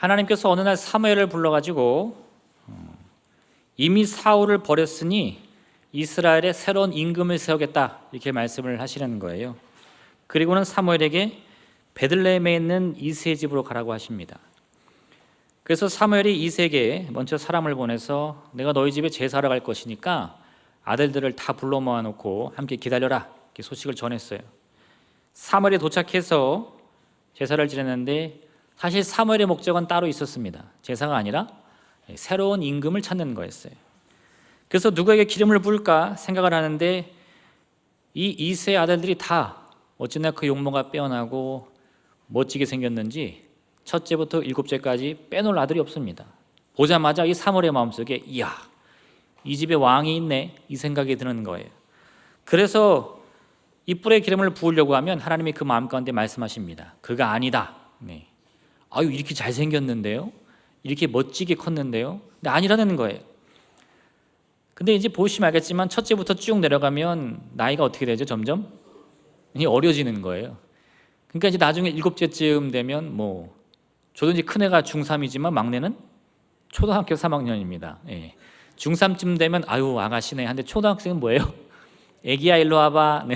하나님께서 어느 날 사무엘을 불러가지고 이미 사울을 버렸으니 이스라엘에 새로운 임금을 세우겠다 이렇게 말씀을 하시는 거예요. 그리고는 사무엘에게 베들레헴에 있는 이새의 집으로 가라고 하십니다. 그래서 사무엘이 이새에게 먼저 사람을 보내서 내가 너희 집에 제사하러 갈 것이니까 아들들을 다 불러 모아놓고 함께 기다려라 이렇게 소식을 전했어요. 사무엘이 도착해서 제사를 지냈는데 사실 사무엘의 목적은 따로 있었습니다. 제사가 아니라 새로운 임금을 찾는 거였어요. 그래서 누구에게 기름을 부을까 생각을 하는데 이 이새의 아들들이 다 어찌나 그 용모가 빼어나고 멋지게 생겼는지 첫째부터 일곱째까지 빼놓을 아들이 없습니다. 보자마자 이 사무엘의 마음속에 이야 이 집에 왕이 있네 이 생각이 드는 거예요. 그래서 이 뿔에 기름을 부으려고 하면 하나님이 그 마음 가운데 말씀하십니다. 그가 아니다. 네. 아유 이렇게 잘생겼는데요, 이렇게 멋지게 컸는데요, 근데 아니라는 거예요. 근데 이제 보시면 알겠지만 첫째부터 쭉 내려가면 나이가 어떻게 되죠? 점점 어려지는 거예요. 그러니까 이제 나중에 일곱째쯤 되면 뭐 저도 이제 큰 애가 중3이지만 막내는 초등학교 3학년입니다. 예. 중3쯤 되면 아유 아가씨네 한데 초등학생은 뭐예요? 애기야 일로 와봐. 네.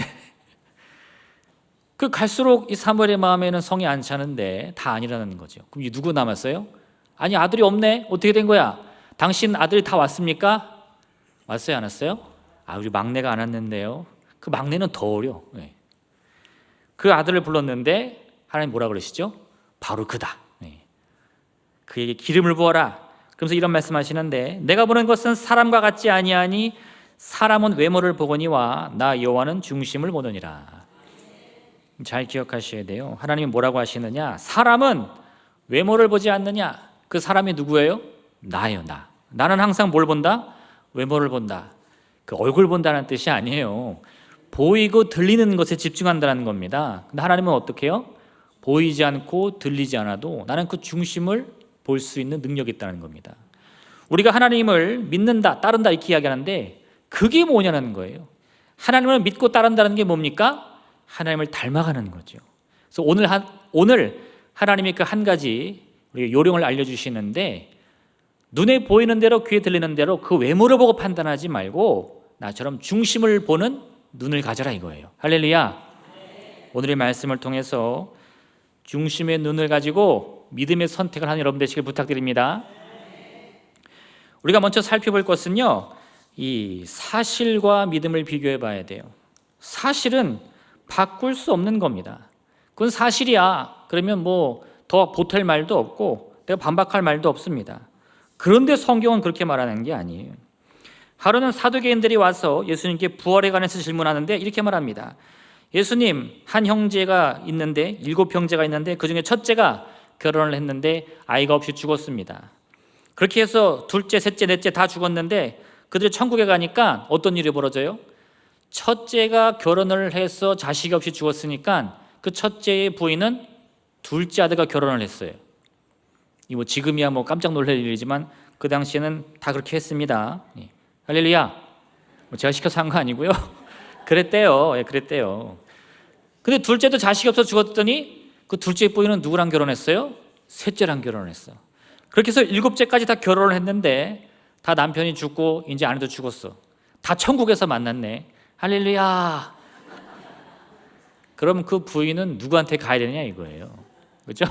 그 갈수록 이 사무엘의 마음에는 성이 안 차는데 다 아니라는 거죠. 그럼 이 누구 남았어요? 아니 아들이 없네. 어떻게 된 거야? 당신 아들이 다 왔습니까? 왔어요 안 왔어요? 아 우리 막내가 안 왔는데요. 그 막내는 더 어려. 네. 그 아들을 불렀는데 하나님 뭐라 그러시죠? 바로 그다. 네. 그에게 기름을 부어라. 그러면서 이런 말씀하시는데 내가 보는 것은 사람과 같지 아니하니 사람은 외모를 보거니와 나 여호와는 중심을 보느니라. 잘 기억하셔야 돼요. 하나님이 뭐라고 하시느냐? 사람은 외모를 보지 않느냐? 그 사람이 누구예요? 나예요. 나는 항상 뭘 본다? 외모를 본다. 그 얼굴 본다는 뜻이 아니에요. 보이고 들리는 것에 집중한다는 겁니다. 근데 하나님은 어떻게 해요? 보이지 않고 들리지 않아도 나는 그 중심을 볼 수 있는 능력이 있다는 겁니다. 우리가 하나님을 믿는다, 따른다 이렇게 이야기하는데 그게 뭐냐는 거예요. 하나님을 믿고 따른다는 게 뭡니까? 하나님을 닮아가는 거죠. 그래서 오늘 하나님이 그 한 가지 우리가 요령을 알려주시는데 눈에 보이는 대로 귀에 들리는 대로 그 외모를 보고 판단하지 말고 나처럼 중심을 보는 눈을 가져라 이거예요. 할렐루야. 오늘의 말씀을 통해서 중심의 눈을 가지고 믿음의 선택을 하는 여러분 되시길 부탁드립니다. 우리가 먼저 살펴볼 것은요, 이 사실과 믿음을 비교해 봐야 돼요. 사실은 바꿀 수 없는 겁니다. 그건 사실이야. 그러면 뭐 더 보탤 말도 없고 내가 반박할 말도 없습니다. 그런데 성경은 그렇게 말하는 게 아니에요. 하루는 사두개인들이 와서 예수님께 부활에 관해서 질문하는데 이렇게 말합니다. 예수님, 한 형제가 있는데 7형제가 있는데 그중에 첫째가 결혼을 했는데 아이가 없이 죽었습니다. 그렇게 해서 둘째, 셋째, 넷째 다 죽었는데 그들이 천국에 가니까 어떤 일이 벌어져요? 첫째가 결혼을 해서 자식이 없이 죽었으니까 그 첫째의 부인은 둘째 아들과 결혼을 했어요. 이 뭐 지금이야 뭐 깜짝 놀랄 일이지만 그 당시에는 다 그렇게 했습니다. 예. 할렐루야. 뭐 제가 시켜서 한 거 아니고요. 그랬대요. 예, 그랬대요. 근데 둘째도 자식이 없어 죽었더니 그 둘째 부인은 누구랑 결혼했어요? 셋째랑 결혼했어. 그렇게 해서 7째까지 다 결혼을 했는데 다 남편이 죽고 이제 아내도 죽었어. 다 천국에서 만났네. 할렐루야. 그럼 그 부인은 누구한테 가야 되느냐 이거예요. 그렇죠?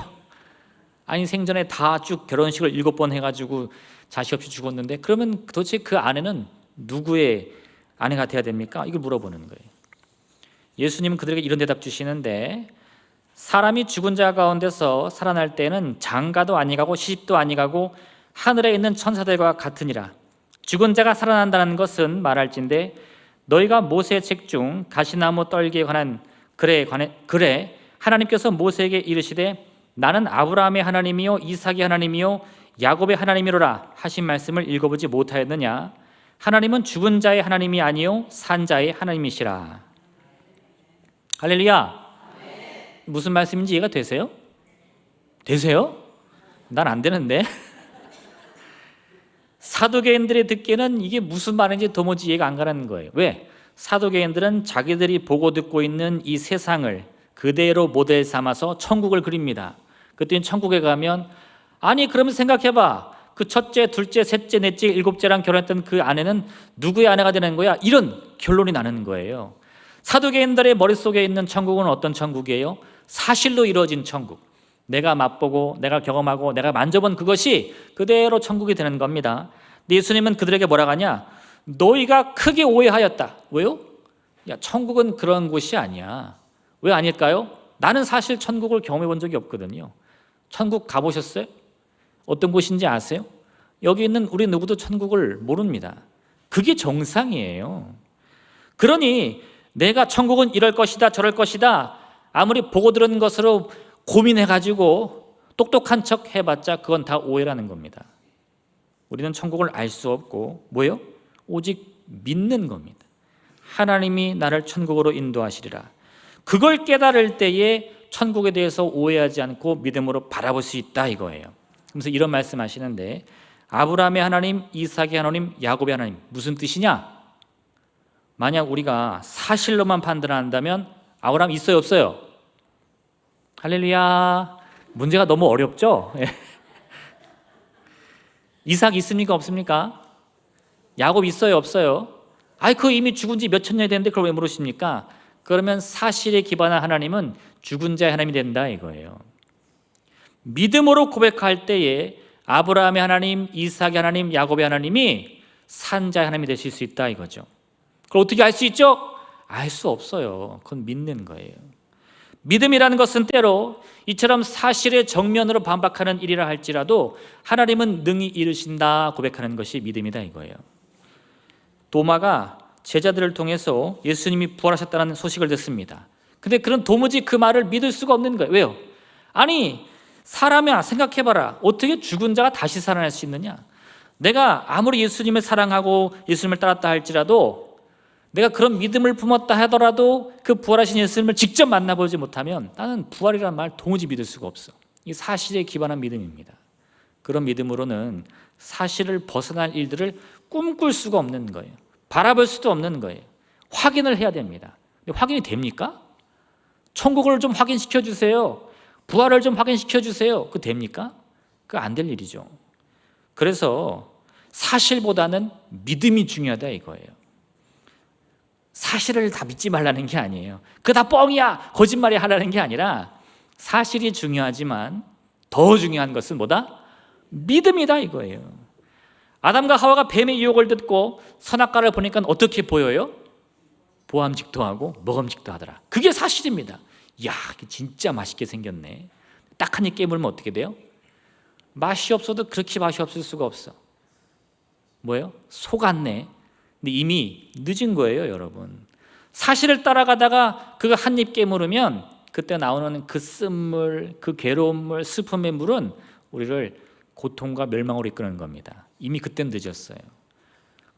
아니 생전에 다 쭉 결혼식을 7번 해가지고 자식 없이 죽었는데 그러면 도대체 그 아내는 누구의 아내가 돼야 됩니까? 이걸 물어보는 거예요. 예수님은 그들에게 이런 대답 주시는데 사람이 죽은 자 가운데서 살아날 때는 장가도 아니가고 시집도 아니가고 하늘에 있는 천사들과 같으니라. 죽은 자가 살아난다는 것은 말할진대 너희가 모세의 책 중 가시나무 떨기에 관한 그래 하나님께서 모세에게 이르시되 나는 아브라함의 하나님이요 이삭의 하나님이요 야곱의 하나님이로라 하신 말씀을 읽어보지 못하였느냐? 하나님은 죽은 자의 하나님이 아니요 산 자의 하나님이시라. 할렐루야. 무슨 말씀인지 이해가 되세요? 되세요? 난 안 되는데. 사두개인들이 듣기에는 이게 무슨 말인지 도무지 이해가 안 가는 거예요. 왜? 사두개인들은 자기들이 보고 듣고 있는 이 세상을 그대로 모델 삼아서 천국을 그립니다. 그랬더니 천국에 가면 아니 그러면 생각해봐. 그 첫째, 둘째, 셋째, 넷째, 일곱째랑 결혼했던 그 아내는 누구의 아내가 되는 거야? 이런 결론이 나는 거예요. 사두개인들의 머릿속에 있는 천국은 어떤 천국이에요? 사실로 이루어진 천국. 내가 맛보고 내가 경험하고 내가 만져본 그것이 그대로 천국이 되는 겁니다. 예수님은 그들에게 뭐라고 하냐? 너희가 크게 오해하였다. 왜요? 야, 천국은 그런 곳이 아니야. 왜 아닐까요? 나는 사실 천국을 경험해 본 적이 없거든요. 천국 가보셨어요? 어떤 곳인지 아세요? 여기 있는 우리 누구도 천국을 모릅니다. 그게 정상이에요. 그러니 내가 천국은 이럴 것이다 저럴 것이다 아무리 보고 들은 것으로 고민해가지고 똑똑한 척 해봤자 그건 다 오해라는 겁니다. 우리는 천국을 알 수 없고 뭐예요? 오직 믿는 겁니다. 하나님이 나를 천국으로 인도하시리라. 그걸 깨달을 때에 천국에 대해서 오해하지 않고 믿음으로 바라볼 수 있다 이거예요. 그래서 이런 말씀하시는데 아브라함의 하나님, 이삭의 하나님, 야곱의 하나님 무슨 뜻이냐? 만약 우리가 사실로만 판단한다면 아브라함 있어요 없어요? 할렐루야. 문제가 너무 어렵죠? 이삭 있습니까 없습니까? 야곱 있어요 없어요? 그 이미 죽은 지 몇천 년이 됐는데 그걸 왜 물으십니까? 그러면 사실에 기반한 하나님은 죽은 자의 하나님이 된다 이거예요. 믿음으로 고백할 때에 아브라함의 하나님, 이삭의 하나님, 야곱의 하나님이 산 자의 하나님이 되실 수 있다 이거죠. 그걸 어떻게 알 수 있죠? 알 수 없어요. 그건 믿는 거예요. 믿음이라는 것은 때로 이처럼 사실의 정면으로 반박하는 일이라 할지라도 하나님은 능히 이루신다 고백하는 것이 믿음이다 이거예요. 도마가 제자들을 통해서 예수님이 부활하셨다는 소식을 듣습니다. 근데 그런 도무지 그 말을 믿을 수가 없는 거예요. 왜요? 아니 사람이야 생각해봐라. 어떻게 죽은 자가 다시 살아날 수 있느냐? 내가 아무리 예수님을 사랑하고 예수님을 따랐다 할지라도 내가 그런 믿음을 품었다 하더라도 그 부활하신 예수님을 직접 만나보지 못하면 나는 부활이라는 말 도무지 믿을 수가 없어. 이 사실에 기반한 믿음입니다. 그런 믿음으로는 사실을 벗어날 일들을 꿈꿀 수가 없는 거예요. 바라볼 수도 없는 거예요. 확인을 해야 됩니다. 근데 확인이 됩니까? 천국을 좀 확인시켜 주세요. 부활을 좀 확인시켜 주세요. 그거 됩니까? 그거 안 될 일이죠. 그래서 사실보다는 믿음이 중요하다 이거예요. 사실을 다 믿지 말라는 게 아니에요. 그거 다 뻥이야 거짓말이 하라는 게 아니라 사실이 중요하지만 더 중요한 것은 뭐다? 믿음이다 이거예요. 아담과 하와가 뱀의 유혹을 듣고 선악과를 보니까 어떻게 보여요? 보암직도 하고 먹음직도 하더라. 그게 사실입니다. 이야 진짜 맛있게 생겼네. 딱 한 입 깨물면 어떻게 돼요? 맛이 없어도 그렇게 맛이 없을 수가 없어. 뭐예요? 속았네. 근데 이미 늦은 거예요 여러분. 사실을 따라가다가 그거 한 입 깨물으면 그때 나오는 그 쓴물, 그 괴로운 물, 슬픔의 물은 우리를 고통과 멸망으로 이끄는 겁니다. 이미 그땐 늦었어요.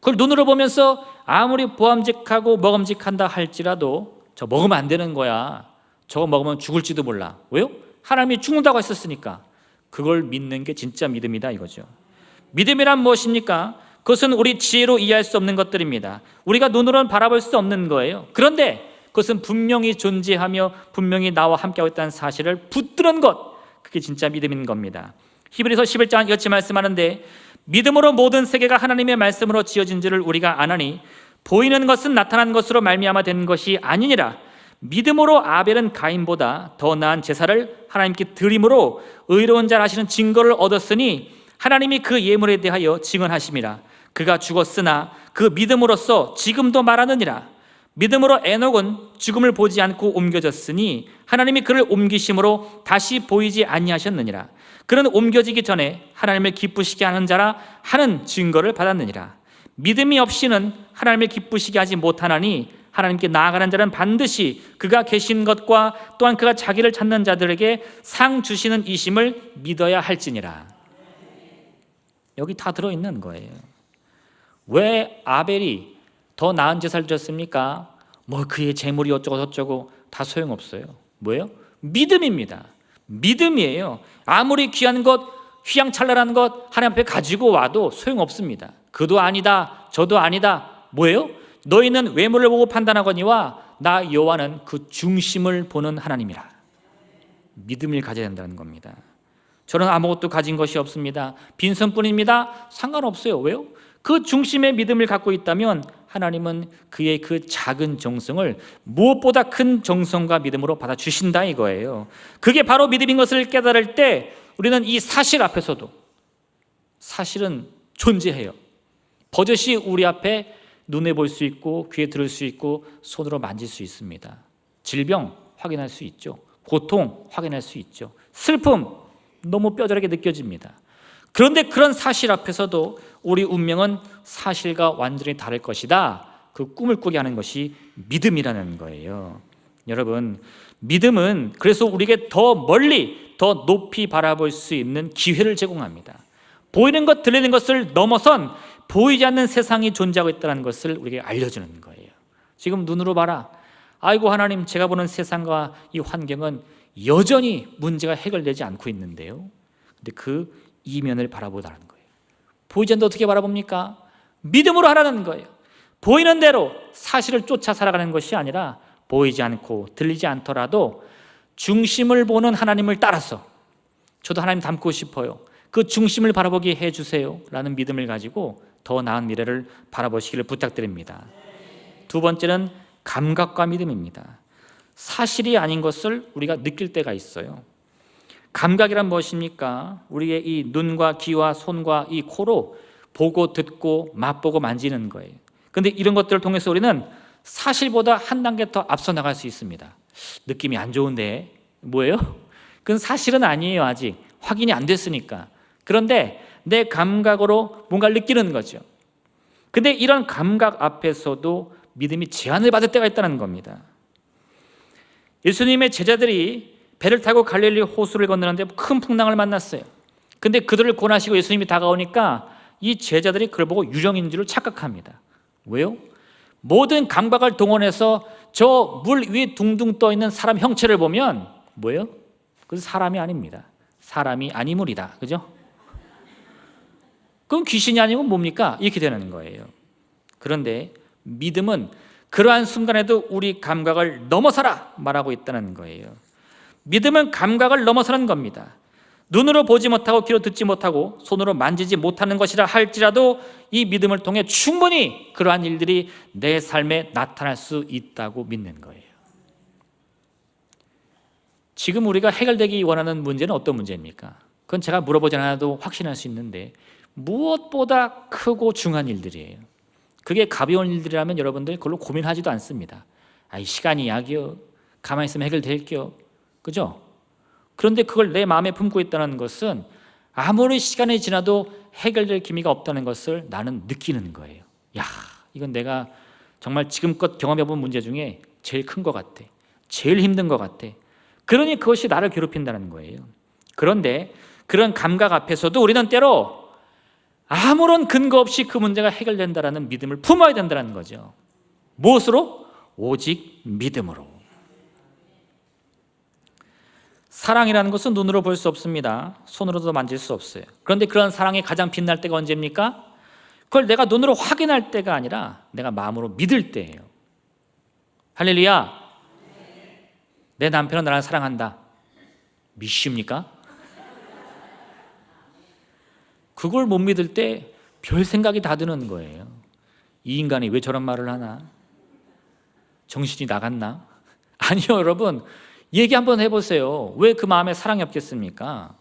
그걸 눈으로 보면서 아무리 보암직하고 먹음직한다 할지라도 저 먹으면 안 되는 거야. 저거 먹으면 죽을지도 몰라. 왜요? 하나님이 죽는다고 했었으니까. 그걸 믿는 게 진짜 믿음이다 이거죠. 믿음이란 무엇입니까? 그것은 우리 지혜로 이해할 수 없는 것들입니다. 우리가 눈으로는 바라볼 수 없는 거예요. 그런데 그것은 분명히 존재하며 분명히 나와 함께하고 있다는 사실을 붙드는 것, 그게 진짜 믿음인 겁니다. 히브리서 11장 이같이 말씀하는데 믿음으로 모든 세계가 하나님의 말씀으로 지어진 줄을 우리가 아나니 보이는 것은 나타난 것으로 말미암아 된 것이 아니니라. 믿음으로 아벨은 가인보다 더 나은 제사를 하나님께 드림으로 의로운 자라 하시는 증거를 얻었으니 하나님이 그 예물에 대하여 증언하심이라. 그가 죽었으나 그 믿음으로써 지금도 말하느니라. 믿음으로 에녹은 죽음을 보지 않고 옮겨졌으니 하나님이 그를 옮기심으로 다시 보이지 아니하셨느니라. 그는 옮겨지기 전에 하나님을 기쁘시게 하는 자라 하는 증거를 받았느니라. 믿음이 없이는 하나님을 기쁘시게 하지 못하나니 하나님께 나아가는 자는 반드시 그가 계신 것과 또한 그가 자기를 찾는 자들에게 상 주시는 이심을 믿어야 할지니라. 여기 다 들어있는 거예요. 왜 아벨이 더 나은 제사를 드렸습니까? 뭐 그의 재물이 어쩌고 저쩌고 다 소용없어요. 뭐예요? 믿음입니다. 믿음이에요. 아무리 귀한 것, 휘황찬란한 것 하나님 앞에 가지고 와도 소용없습니다. 그도 아니다, 저도 아니다. 뭐예요? 너희는 외모를 보고 판단하거니와 나 여호와는 그 중심을 보는 하나님이라. 믿음을 가져야 된다는 겁니다. 저는 아무것도 가진 것이 없습니다. 빈손뿐입니다. 상관없어요. 왜요? 그 중심의 믿음을 갖고 있다면 하나님은 그의 그 작은 정성을 무엇보다 큰 정성과 믿음으로 받아주신다 이거예요. 그게 바로 믿음인 것을 깨달을 때 우리는 이 사실 앞에서도, 사실은 존재해요. 버젓이 우리 앞에 눈에 볼 수 있고 귀에 들을 수 있고 손으로 만질 수 있습니다. 질병 확인할 수 있죠. 고통 확인할 수 있죠. 슬픔 너무 뼈저리게 느껴집니다. 그런데 그런 사실 앞에서도 우리 운명은 사실과 완전히 다를 것이다. 그 꿈을 꾸게 하는 것이 믿음이라는 거예요. 여러분, 믿음은 그래서 우리에게 더 멀리 더 높이 바라볼 수 있는 기회를 제공합니다. 보이는 것 들리는 것을 넘어선 보이지 않는 세상이 존재하고 있다는 것을 우리에게 알려주는 거예요. 지금 눈으로 봐라. 아이고 하나님, 제가 보는 세상과 이 환경은 여전히 문제가 해결되지 않고 있는데요. 근데 그 이면을 바라보라는 거예요. 보이지 않는데 어떻게 바라봅니까? 믿음으로 하라는 거예요. 보이는 대로 사실을 쫓아 살아가는 것이 아니라 보이지 않고 들리지 않더라도 중심을 보는 하나님을 따라서 저도 하나님 닮고 싶어요. 그 중심을 바라보게 해주세요 라는 믿음을 가지고 더 나은 미래를 바라보시기를 부탁드립니다. 두 번째는 감각과 믿음입니다. 사실이 아닌 것을 우리가 느낄 때가 있어요. 감각이란 무엇입니까? 우리의 이 눈과 귀와 손과 이 코로 보고 듣고 맛보고 만지는 거예요. 그런데 이런 것들을 통해서 우리는 사실보다 한 단계 더 앞서 나갈 수 있습니다. 느낌이 안 좋은데 뭐예요? 그건 사실은 아니에요. 아직 확인이 안 됐으니까. 그런데 내 감각으로 뭔가를 느끼는 거죠. 근데 이런 감각 앞에서도 믿음이 제한을 받을 때가 있다는 겁니다. 예수님의 제자들이 배를 타고 갈릴리 호수를 건너는데 큰 풍랑을 만났어요. 근데 그들을 권하시고 예수님이 다가오니까 이 제자들이 그걸 보고 유령인 줄 착각합니다. 왜요? 모든 감각을 동원해서 저 물 위에 둥둥 떠 있는 사람 형체를 보면 뭐예요? 그건 사람이 아닙니다. 사람이 아니물이다. 그죠? 그럼 귀신이 아니고 뭡니까? 이렇게 되는 거예요. 그런데 믿음은 그러한 순간에도 우리 감각을 넘어서라 말하고 있다는 거예요. 믿음은 감각을 넘어서는 겁니다. 눈으로 보지 못하고 귀로 듣지 못하고 손으로 만지지 못하는 것이라 할지라도 이 믿음을 통해 충분히 그러한 일들이 내 삶에 나타날 수 있다고 믿는 거예요. 지금 우리가 해결되기 원하는 문제는 어떤 문제입니까? 그건 제가 물어보지 않아도 확신할 수 있는데 무엇보다 크고 중요한 일들이에요. 그게 가벼운 일들이라면 여러분들 그걸로 고민하지도 않습니다. 아이 시간이 약이요. 가만히 있으면 해결될게요. 그죠? 그런데 그걸 내 마음에 품고 있다는 것은 아무리 시간이 지나도 해결될 기미가 없다는 것을 나는 느끼는 거예요. 야, 이건 내가 정말 지금껏 경험해본 문제 중에 제일 큰 것 같아. 제일 힘든 것 같아. 그러니 그것이 나를 괴롭힌다는 거예요. 그런데 그런 감각 앞에서도 우리는 때로 아무런 근거 없이 그 문제가 해결된다는 믿음을 품어야 된다는 거죠. 무엇으로? 오직 믿음으로. 사랑이라는 것은 눈으로 볼 수 없습니다. 손으로도 만질 수 없어요. 그런데 그런 사랑이 가장 빛날 때가 언제입니까? 그걸 내가 눈으로 확인할 때가 아니라 내가 마음으로 믿을 때예요. 할렐루야. 내 남편은 나를 사랑한다. 믿습니까? 그걸 못 믿을 때 별 생각이 다 드는 거예요. 이 인간이 왜 저런 말을 하나? 정신이 나갔나? 아니요, 여러분. 얘기 한번 해보세요. 왜 그 마음에 사랑이 없겠습니까?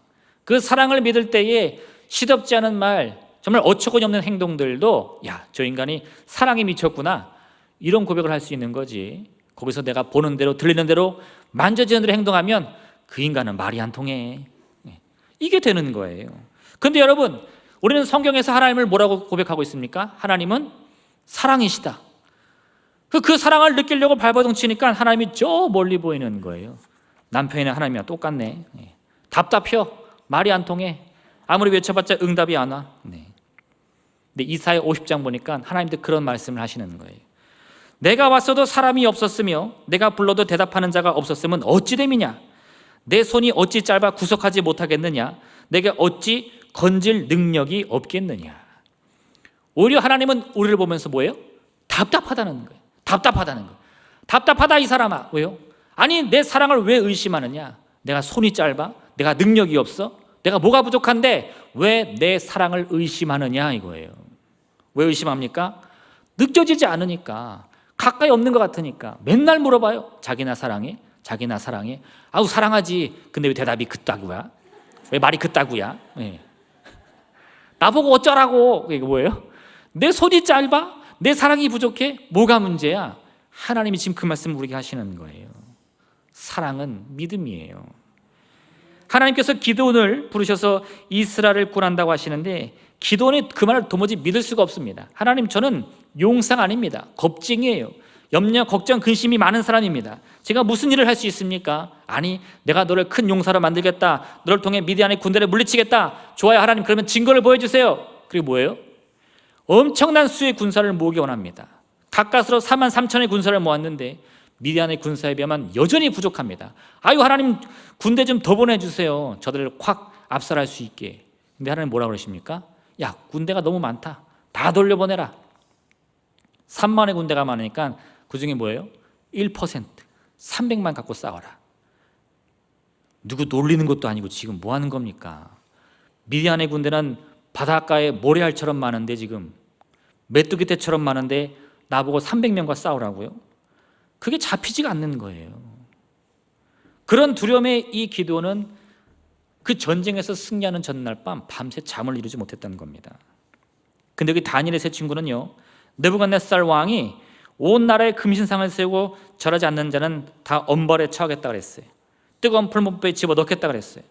그 사랑을 믿을 때에 시덥지 않은 말, 정말 어처구니 없는 행동들도 야, 저 인간이 사랑에 미쳤구나, 이런 고백을 할 수 있는 거지. 거기서 내가 보는 대로 들리는 대로 만져지는 대로 행동하면 그 인간은 말이 안 통해. 이게 되는 거예요. 그런데 여러분, 우리는 성경에서 하나님을 뭐라고 고백하고 있습니까? 하나님은 사랑이시다. 그 사랑을 느끼려고 발버둥 치니까 하나님이 저 멀리 보이는 거예요. 남편이나 하나님이랑 똑같네. 답답해요. 말이 안 통해. 아무리 외쳐봤자 응답이 안 와. 근데 이사야 50장 보니까 하나님도 그런 말씀을 하시는 거예요. 내가 왔어도 사람이 없었으며 내가 불러도 대답하는 자가 없었으면 어찌 됨이냐? 내 손이 어찌 짧아 구속하지 못하겠느냐? 내게 어찌 건질 능력이 없겠느냐? 오히려 하나님은 우리를 보면서 뭐예요? 답답하다는 거예요. 답답하다는 거예요. 답답하다 이 사람아. 왜요? 아니 내 사랑을 왜 의심하느냐? 내가 손이 짧아? 내가 능력이 없어? 내가 뭐가 부족한데 왜 내 사랑을 의심하느냐 이거예요. 왜 의심합니까? 느껴지지 않으니까, 가까이 없는 것 같으니까 맨날 물어봐요. 자기나 사랑해? 자기나 사랑해? 아우 사랑하지. 근데 왜 대답이 그따구야? 왜 말이 그따구야? 네. 나보고 어쩌라고. 이게 뭐예요? 내 손이 짧아? 내 사랑이 부족해? 뭐가 문제야? 하나님이 지금 그 말씀을 우리에게 하시는 거예요. 사랑은 믿음이에요. 하나님께서 기드온을 부르셔서 이스라엘을 구한다고 하시는데 기드온이 그 말을 도무지 믿을 수가 없습니다. 하나님, 저는 용상 아닙니다. 겁쟁이에요. 염려, 걱정, 근심이 많은 사람입니다. 제가 무슨 일을 할 수 있습니까? 아니, 내가 너를 큰 용사로 만들겠다. 너를 통해 미디안의 군대를 물리치겠다. 좋아요 하나님, 그러면 증거를 보여주세요. 그리고 뭐예요? 엄청난 수의 군사를 모으기 원합니다. 가까스로 4만 3천의 군사를 모았는데 미디안의 군사에 비하면 여전히 부족합니다. 아유 하나님, 군대 좀 더 보내주세요. 저들을 확 압살할 수 있게. 근데 하나님 뭐라 그러십니까? 야, 군대가 너무 많다. 다 돌려보내라. 3만의 군대가 많으니까 그 중에 뭐예요? 1%, 300만 갖고 싸워라. 누구 놀리는 것도 아니고 지금 뭐 하는 겁니까? 미디안의 군대는 바닷가에 모래알처럼 많은데 지금 메뚜기 떼처럼 많은데 나보고 300명과 싸우라고요? 그게 잡히지가 않는 거예요. 그런 두려움에 이 기드온은 그 전쟁에서 승리하는 전날 밤새 잠을 이루지 못했다는 겁니다. 근데 여기 다니엘의 세 친구는요, 느부갓네살 왕이 온 나라에 금신상을 세우고 절하지 않는 자는 다 엄벌에 처하겠다 그랬어요. 뜨거운 풀무불에 집어넣겠다 그랬어요.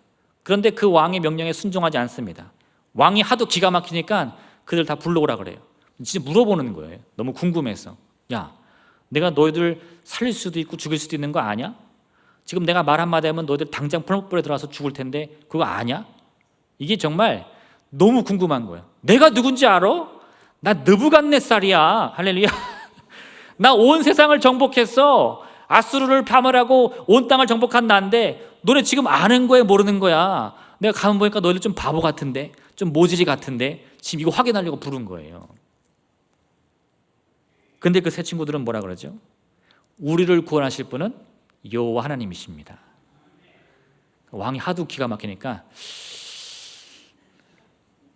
그런데 그 왕의 명령에 순종하지 않습니다. 왕이 하도 기가 막히니까 그들 다 불러오라 그래요. 진짜 물어보는 거예요. 너무 궁금해서. 야, 내가 너희들 살릴 수도 있고 죽일 수도 있는 거 아냐? 지금 내가 말 한마디 하면 너희들 당장 풀무불에 들어가서 죽을 텐데 그거 아냐? 이게 정말 너무 궁금한 거예요. 내가 누군지 알아? 나 느부갓네살이야. 할렐루야. 나 온 세상을 정복했어. 아수르를 파멸하고 온 땅을 정복한 나인데 너네 지금 아는 거야 모르는 거야? 내가 가만 보니까 너희들 좀 바보 같은데, 좀 모질이 같은데 지금 이거 확인하려고 부른 거예요. 근데 그 세 친구들은 뭐라 그러죠? 우리를 구원하실 분은 여호와 하나님이십니다. 왕이 하도 기가 막히니까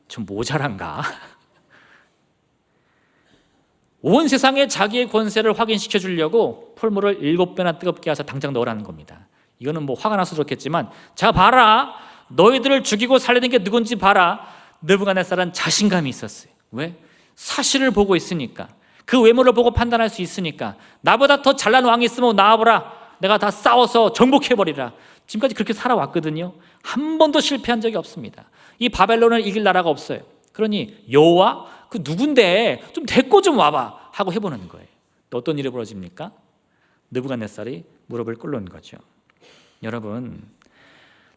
좀 모자란가? 온 세상에 자기의 권세를 확인시켜 주려고 풀물을 7배나 뜨겁게 해서 당장 넣으라는 겁니다. 이거는 뭐 화가 나서 그렇겠지만, 자 봐라, 너희들을 죽이고 살리는 게 누군지 봐라. 느부갓네살은 자신감이 있었어요. 왜? 사실을 보고 있으니까, 그 외모를 보고 판단할 수 있으니까. 나보다 더 잘난 왕이 있으면 나와보라. 내가 다 싸워서 정복해버리라. 지금까지 그렇게 살아왔거든요. 한 번도 실패한 적이 없습니다. 이 바벨론을 이길 나라가 없어요. 그러니 여호와 그 누군데 좀 데리고 좀 와봐 하고 해보는 거예요. 또 어떤 일이 벌어집니까? 느부갓네살이 무릎을 꿇는 거죠. 여러분,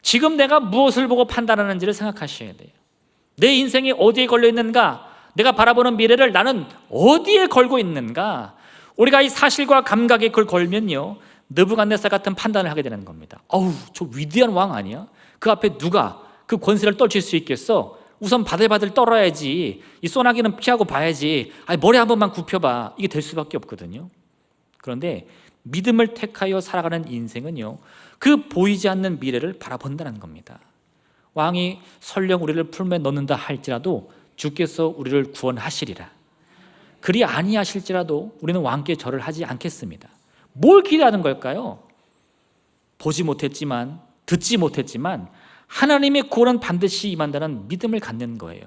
지금 내가 무엇을 보고 판단하는지를 생각하셔야 돼요. 내 인생이 어디에 걸려 있는가? 내가 바라보는 미래를 나는 어디에 걸고 있는가? 우리가 이 사실과 감각에 그걸 걸면요, 느부갓네살 같은 판단을 하게 되는 겁니다. 어우, 저 위대한 왕 아니야? 그 앞에 누가 그 권세를 떨칠 수 있겠어? 우선 바들바들 떨어야지. 이 소나기는 피하고 봐야지. 아니, 머리 한 번만 굽혀봐. 이게 될 수밖에 없거든요. 그런데 믿음을 택하여 살아가는 인생은요, 그 보이지 않는 미래를 바라본다는 겁니다. 왕이 설령 우리를 풀무에 넣는다 할지라도 주께서 우리를 구원하시리라. 그리 아니하실지라도 우리는 왕께 절을 하지 않겠습니다. 뭘 기대하는 걸까요? 보지 못했지만, 듣지 못했지만 하나님의 구원은 반드시 임한다는 믿음을 갖는 거예요.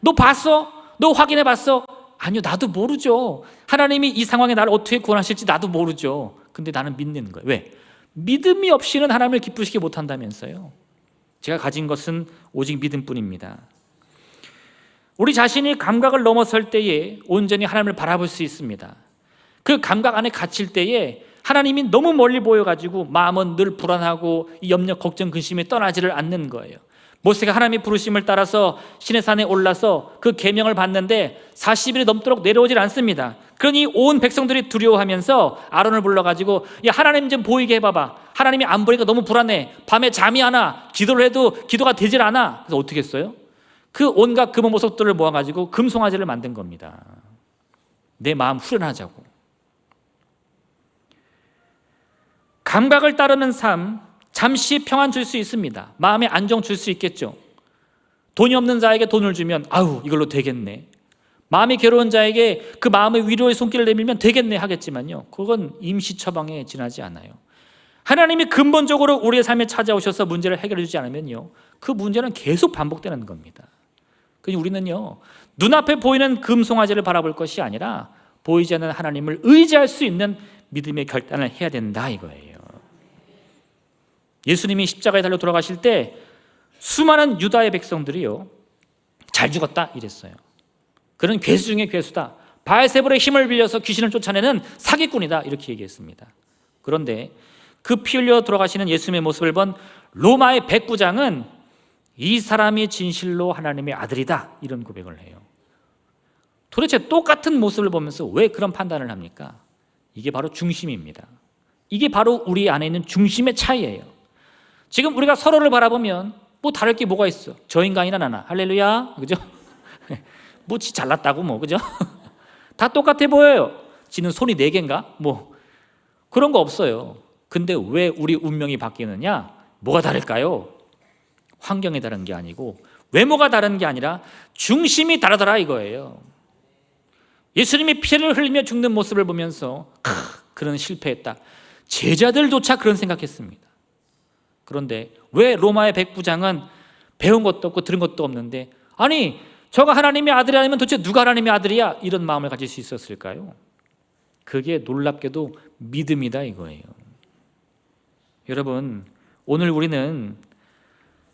너 봤어? 너 확인해 봤어? 아니요, 나도 모르죠. 하나님이 이 상황에 나를 어떻게 구원하실지 나도 모르죠. 근데 나는 믿는 거예요. 왜? 믿음이 없이는 하나님을 기쁘시게 못한다면서요. 제가 가진 것은 오직 믿음뿐입니다. 우리 자신이 감각을 넘어설 때에 온전히 하나님을 바라볼 수 있습니다. 그 감각 안에 갇힐 때에 하나님이 너무 멀리 보여가지고 마음은 늘 불안하고 이 염려, 걱정, 근심이 떠나지를 않는 거예요. 모세가 하나님의 부르심을 따라서 시내산에 올라서 그 계명을 받는데 40일이 넘도록 내려오질 않습니다. 그러니 온 백성들이 두려워하면서 아론을 불러가지고, 야, 하나님 좀 보이게 해봐봐. 하나님이 안 보니까 너무 불안해. 밤에 잠이 안 와. 기도를 해도 기도가 되질 않아. 그래서 어떻게 했어요? 그 온갖 금은보석들을 모아가지고 금송아지를 만든 겁니다. 내 마음 후련하자고. 감각을 따르는 삶, 잠시 평안 줄 수 있습니다. 마음에 안정 줄 수 있겠죠. 돈이 없는 자에게 돈을 주면 아유 이걸로 되겠네, 마음이 괴로운 자에게 그 마음의 위로의 손길을 내밀면 되겠네 하겠지만요, 그건 임시 처방에 지나지 않아요. 하나님이 근본적으로 우리의 삶에 찾아오셔서 문제를 해결해 주지 않으면요, 그 문제는 계속 반복되는 겁니다. 그래서 우리는요, 눈앞에 보이는 금송아지를 바라볼 것이 아니라 보이지 않는 하나님을 의지할 수 있는 믿음의 결단을 해야 된다 이거예요. 예수님이 십자가에 달려 돌아가실 때 수많은 유다의 백성들이요, 잘 죽었다 이랬어요. 그는 괴수 중에 괴수다, 바알세불의 힘을 빌려서 귀신을 쫓아내는 사기꾼이다 이렇게 얘기했습니다. 그런데 그 피 흘려 돌아가시는 예수님의 모습을 본 로마의 백부장은 이 사람이 진실로 하나님의 아들이다 이런 고백을 해요. 도대체 똑같은 모습을 보면서 왜 그런 판단을 합니까? 이게 바로 중심입니다. 이게 바로 우리 안에 있는 중심의 차이예요. 지금 우리가 서로를 바라보면 뭐 다를 게 뭐가 있어? 저 인간이나 나나, 할렐루야, 그죠? 뭐 지 잘났다고 뭐, 그죠? 다 똑같아 보여요. 지는 손이 4개인가? 뭐 그런 거 없어요. 근데 왜 우리 운명이 바뀌느냐? 뭐가 다를까요? 환경이 다른 게 아니고 외모가 다른 게 아니라 중심이 다르더라 이거예요. 예수님이 피를 흘리며 죽는 모습을 보면서 그는 실패했다, 제자들조차 그런 생각했습니다. 그런데 왜 로마의 백부장은 배운 것도 없고 들은 것도 없는데 아니 저가 하나님의 아들이 아니면 도대체 누가 하나님의 아들이야 이런 마음을 가질 수 있었을까요? 그게 놀랍게도 믿음이다 이거예요. 여러분, 오늘 우리는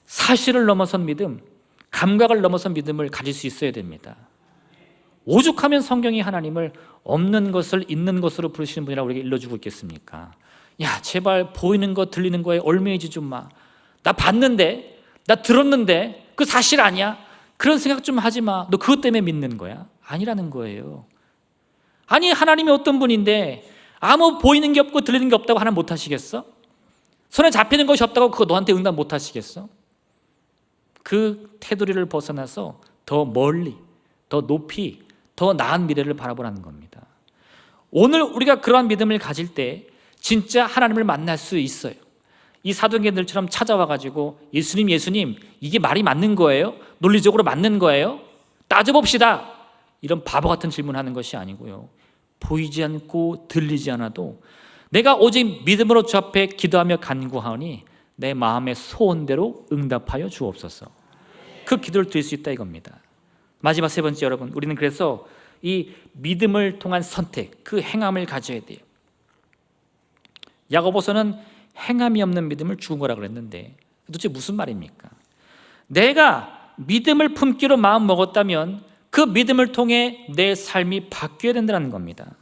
사실을 넘어선 믿음, 감각을 넘어선 믿음을 가질 수 있어야 됩니다. 오죽하면 성경이 하나님을 없는 것을 있는 것으로 부르시는 분이라고 우리에게 일러주고 있겠습니까? 야 제발 보이는 거 들리는 거에 얽매이지 좀 마. 나 봤는데, 나 들었는데 그 사실 아니야? 그런 생각 좀 하지 마. 너 그것 때문에 믿는 거야? 아니라는 거예요. 아니 하나님이 어떤 분인데 아무 보이는 게 없고 들리는 게 없다고 하나님 못하시겠어? 손에 잡히는 것이 없다고 그거 너한테 응답 못하시겠어? 그 테두리를 벗어나서 더 멀리, 더 높이, 더 나은 미래를 바라보라는 겁니다. 오늘 우리가 그러한 믿음을 가질 때 진짜 하나님을 만날 수 있어요. 이 사도행전들처럼 찾아와가지고 예수님 이게 말이 맞는 거예요? 논리적으로 맞는 거예요? 따져봅시다, 이런 바보 같은 질문하는 것이 아니고요, 보이지 않고 들리지 않아도 내가 오직 믿음으로 주 앞에 기도하며 간구하오니 내 마음의 소원대로 응답하여 주옵소서. 그 기도를 드릴 수 있다 이겁니다. 마지막 3번째, 여러분, 우리는 그래서 이 믿음을 통한 선택, 그 행함을 가져야 돼요. 야고보서는 행함이 없는 믿음을 죽은 거라 그랬는데 도대체 무슨 말입니까? 내가 믿음을 품기로 마음 먹었다면 그 믿음을 통해 내 삶이 바뀌어야 된다는 겁니다.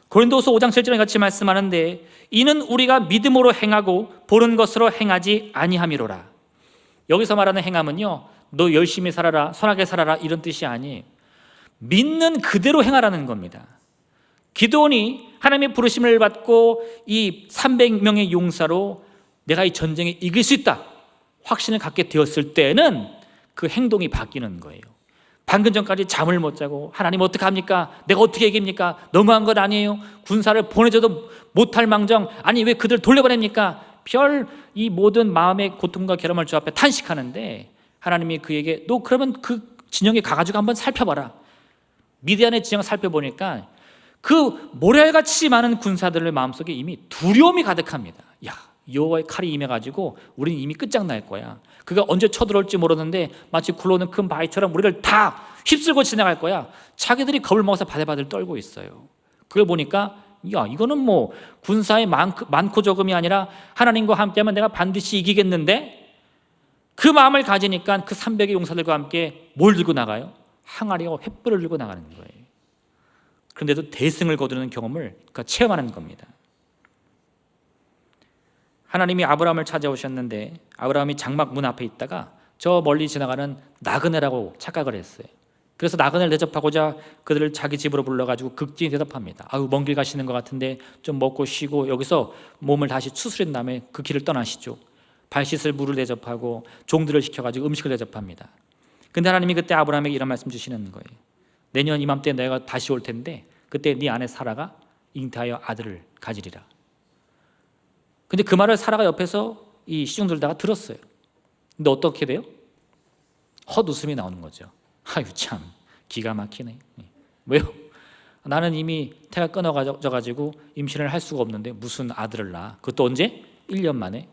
고린도서 5장 7절에 같이 말씀하는데 이는 우리가 믿음으로 행하고 보는 것으로 행하지 아니함이로라. 여기서 말하는 행함은요, 너 열심히 살아라, 선하게 살아라 이런 뜻이 아니에요. 믿는 그대로 행하라는 겁니다. 기드온이 하나님의 부르심을 받고 이 300명의 용사로 내가 이 전쟁에 이길 수 있다 확신을 갖게 되었을 때는 그 행동이 바뀌는 거예요. 방금 전까지 잠을 못 자고 하나님 어떡합니까? 내가 어떻게 이깁니까? 너무한 것 아니에요? 군사를 보내줘도 못할 망정, 아니 왜 그들 돌려보냅니까? 별 이 모든 마음의 고통과 결함을 주 앞에 탄식하는데 하나님이 그에게 너 그러면 그 진영에 가가지고 한번 살펴봐라. 미디안의 진영을 살펴보니까 그 모래알같이 많은 군사들의 마음속에 이미 두려움이 가득합니다. 야, 여호와의 칼이 임해가지고 우리는 이미 끝장날 거야. 그가 언제 쳐들어올지 모르는데 마치 굴러오는 큰 바위처럼 우리를 다 휩쓸고 지나갈 거야. 자기들이 겁을 먹어서 바들바들 떨고 있어요. 그걸 보니까 야, 이거는 뭐 군사의 많고 적음이 아니라 하나님과 함께하면 내가 반드시 이기겠는데, 그 마음을 가지니까 그 300의 용사들과 함께 뭘 들고 나가요? 항아리와 횃불을 들고 나가는 거예요. 그런데도 대승을 거두는 경험을 체험하는 겁니다. 하나님이 아브라함을 찾아오셨는데 아브라함이 장막 문 앞에 있다가 저 멀리 지나가는 나그네라고 착각을 했어요. 그래서 나그네를 대접하고자 그들을 자기 집으로 불러가지고 극진히 대답합니다. 아유, 먼 길 가시는 것 같은데 좀 먹고 쉬고 여기서 몸을 다시 추스린 다음에 그 길을 떠나시죠. 발 씻을 물을 대접하고 종들을 시켜가지고 음식을 대접합니다. 근데 하나님이 그때 아브라함에게 이런 말씀 주시는 거예요. 내년 이맘때 내가 다시 올 텐데 그때 네 아내 사라가 잉태하여 아들을 가지리라. 근데 그 말을 사라가 옆에서 이 시중 들다가 들었어요. 근데 어떻게 돼요? 헛웃음이 나오는 거죠. 아유 참 기가 막히네. 왜요? 나는 이미 태가 끊어져가지고 임신을 할 수가 없는데 무슨 아들을 낳아? 그것도 언제? 1년 만에.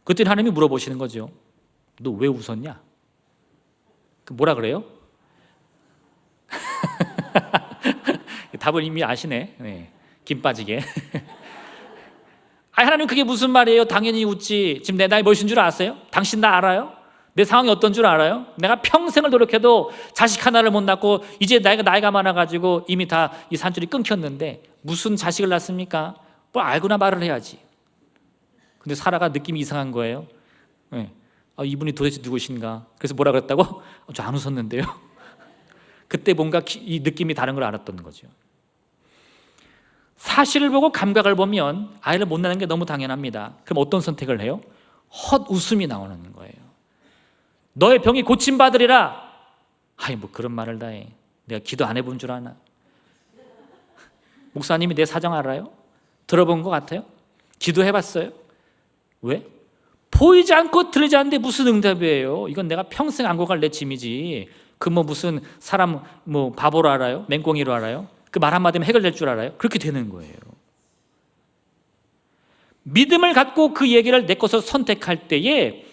그때 하나님이 물어보시는 거죠. 너 왜 웃었냐? 뭐라 그래요? 답을 이미 아시네. 네. 김 빠지게. 하나님 그게 무슨 말이에요? 당연히 웃지. 지금 내 나이 몇인 줄 아세요? 당신 나 알아요? 내 상황이 어떤 줄 알아요? 내가 평생을 노력해도 자식 하나를 못 낳고 이제 나이가 많아가지고 이미 다 이 산줄이 끊겼는데 무슨 자식을 낳습니까? 뭐 알고나 말을 해야지. 근데 사라가 느낌이 이상한 거예요. 네. 이분이 도대체 누구신가? 그래서 뭐라 그랬다고? 저 안 웃었는데요. 그때 뭔가 이 느낌이 다른 걸 알았던 거죠. 사실을 보고 감각을 보면 아이를 못 낳는 게 너무 당연합니다. 그럼 어떤 선택을 해요? 헛웃음이 나오는 거예요. 너의 병이 고침받으리라. 뭐 그런 말을 다 해. 내가 기도 안 해본 줄 아나? 목사님이 내 사정 알아요? 들어본 것 같아요? 기도해봤어요? 왜? 보이지 않고 들리지 않는데 무슨 응답이에요? 이건 내가 평생 안고 갈 내 짐이지. 그 무슨 사람 바보로 알아요? 맹꽁이로 알아요? 그 말 한마디면 해결될 줄 알아요? 그렇게 되는 거예요. 믿음을 갖고 그 얘기를 내 것으로 선택할 때에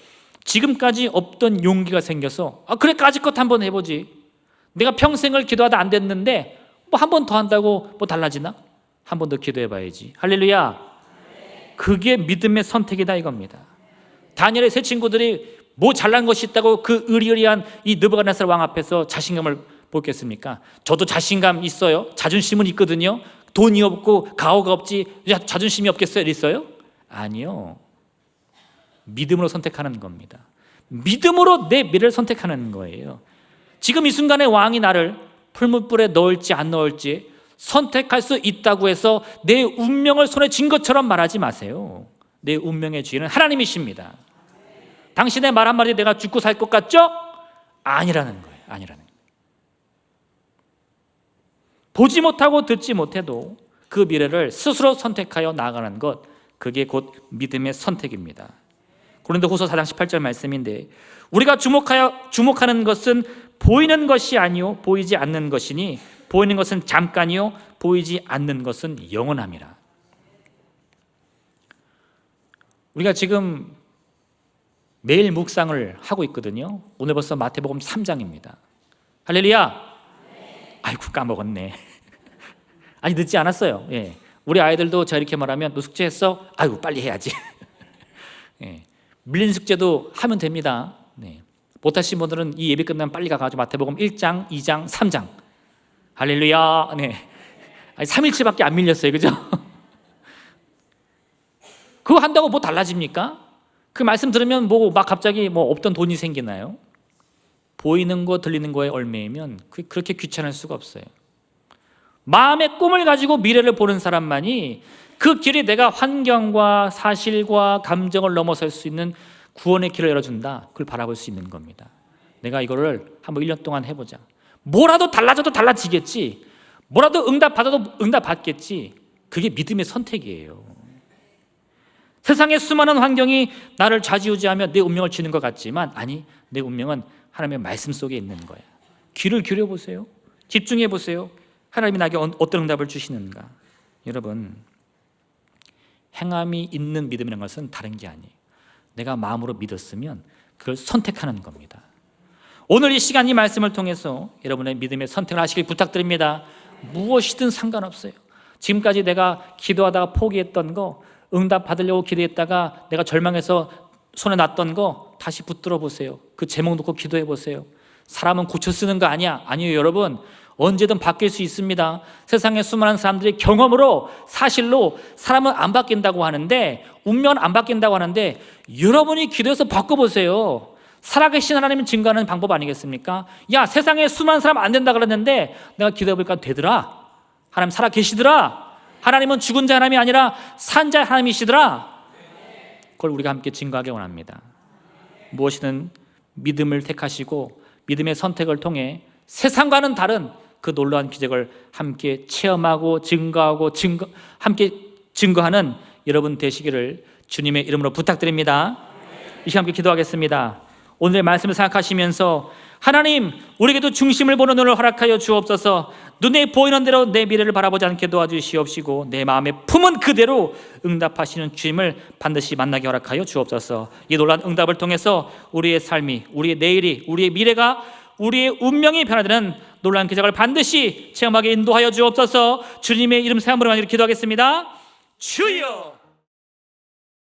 지금까지 없던 용기가 생겨서 그래 까짓것 한번 해보지. 내가 평생을 기도하다 안 됐는데 한 번 더 한다고 달라지나? 한 번 더 기도해봐야지. 할렐루야. 그게 믿음의 선택이다 이겁니다. 다니엘의 세 친구들이 잘난 것이 있다고 그 의리의리한 이 느부갓네살 왕 앞에서 자신감을 보였겠습니까? 저도 자신감 있어요. 자존심은 있거든요. 돈이 없고 가오가 없지 자존심이 없겠어요? 이랬어요? 아니요. 믿음으로 선택하는 겁니다. 믿음으로 내 미래를 선택하는 거예요. 지금 이 순간에 왕이 나를 풀무불에 넣을지 안 넣을지 선택할 수 있다고 해서 내 운명을 손에 쥔 것처럼 말하지 마세요. 내 운명의 주인은 하나님이십니다. 당신의 말 한마디에 내가 죽고 살 것 같죠? 아니라는 거예요. 아니라는 거예요. 보지 못하고 듣지 못해도 그 미래를 스스로 선택하여 나아가는 것, 그게 곧 믿음의 선택입니다. 고린도후서 4장 18절 말씀인데 우리가 주목하는 것은 보이는 것이 아니요 보이지 않는 것이니 보이는 것은 잠깐이요 보이지 않는 것은 영원함이라. 우리가 지금 매일 묵상을 하고 있거든요. 오늘 벌써 마태복음 3장입니다. 할렐루야. 아이고 까먹었네. 아니 늦지 않았어요. 예. 우리 아이들도 저 이렇게 말하면 너 숙제했어? 아이고 빨리 해야지. 예. 밀린 숙제도 하면 됩니다. 네. 못하신 분들은 이 예배 끝나면 빨리 가가지고 마태복음 1장, 2장, 3장. 할렐루야. 네. 아니 3일치밖에 안 밀렸어요. 그죠? 그거 한다고 달라집니까? 그 말씀 들으면 막 갑자기 없던 돈이 생기나요? 보이는 거 들리는 거에 얽매이면 그렇게 귀찮을 수가 없어요. 마음의 꿈을 가지고 미래를 보는 사람만이 그 길이 내가 환경과 사실과 감정을 넘어설 수 있는 구원의 길을 열어준다. 그걸 바라볼 수 있는 겁니다. 내가 이거를 한번 1년 동안 해보자. 뭐라도 달라져도 달라지겠지. 뭐라도 응답받아도 응답받겠지. 그게 믿음의 선택이에요. 세상의 수많은 환경이 나를 좌지우지하며 내 운명을 쥐는 것 같지만 아니, 내 운명은 하나님의 말씀 속에 있는 거야. 귀를 기울여보세요. 집중해보세요. 하나님이 나에게 어떤 응답을 주시는가. 여러분, 행함이 있는 믿음이라는 것은 다른 게 아니에요. 내가 마음으로 믿었으면 그걸 선택하는 겁니다. 오늘 이 시간 이 말씀을 통해서 여러분의 믿음의 선택을 하시길 부탁드립니다. 무엇이든 상관없어요. 지금까지 내가 기도하다가 포기했던 거, 응답 받으려고 기도했다가 내가 절망해서 손에 놨던 거 다시 붙들어 보세요. 그 제목 놓고 기도해 보세요. 사람은 고쳐 쓰는 거 아니야. 아니에요, 여러분. 언제든 바뀔 수 있습니다. 세상의 수많은 사람들이 경험으로 사실로 사람은 안 바뀐다고 하는데, 운명은 안 바뀐다고 하는데 여러분이 기도해서 바꿔보세요. 살아계신 하나님을 증거하는 방법 아니겠습니까? 야, 세상에 수많은 사람 안 된다 그랬는데 내가 기도해보니까 되더라. 하나님 살아계시더라. 하나님은 죽은 자 하나님이 아니라 산 자 하나님이시더라. 그걸 우리가 함께 증거하기 원합니다. 무엇이든 믿음을 택하시고 믿음의 선택을 통해 세상과는 다른 그 놀라운 기적을 함께 체험하고 증거하고 함께 증거하는 여러분 되시기를 주님의 이름으로 부탁드립니다. 이 시간 함께 기도하겠습니다. 오늘의 말씀을 생각하시면서 하나님, 우리에게도 중심을 보는 눈을 허락하여 주옵소서. 눈에 보이는 대로 내 미래를 바라보지 않게 도와주시옵시고 내 마음에 품은 그대로 응답하시는 주님을 반드시 만나게 허락하여 주옵소서. 이 놀라운 응답을 통해서 우리의 삶이, 우리의 내일이, 우리의 미래가, 우리의 운명이 변화되는 놀라운 기적을 반드시 체험하게 인도하여 주옵소서. 주님의 이름 사용으로 기도하겠습니다. 주여!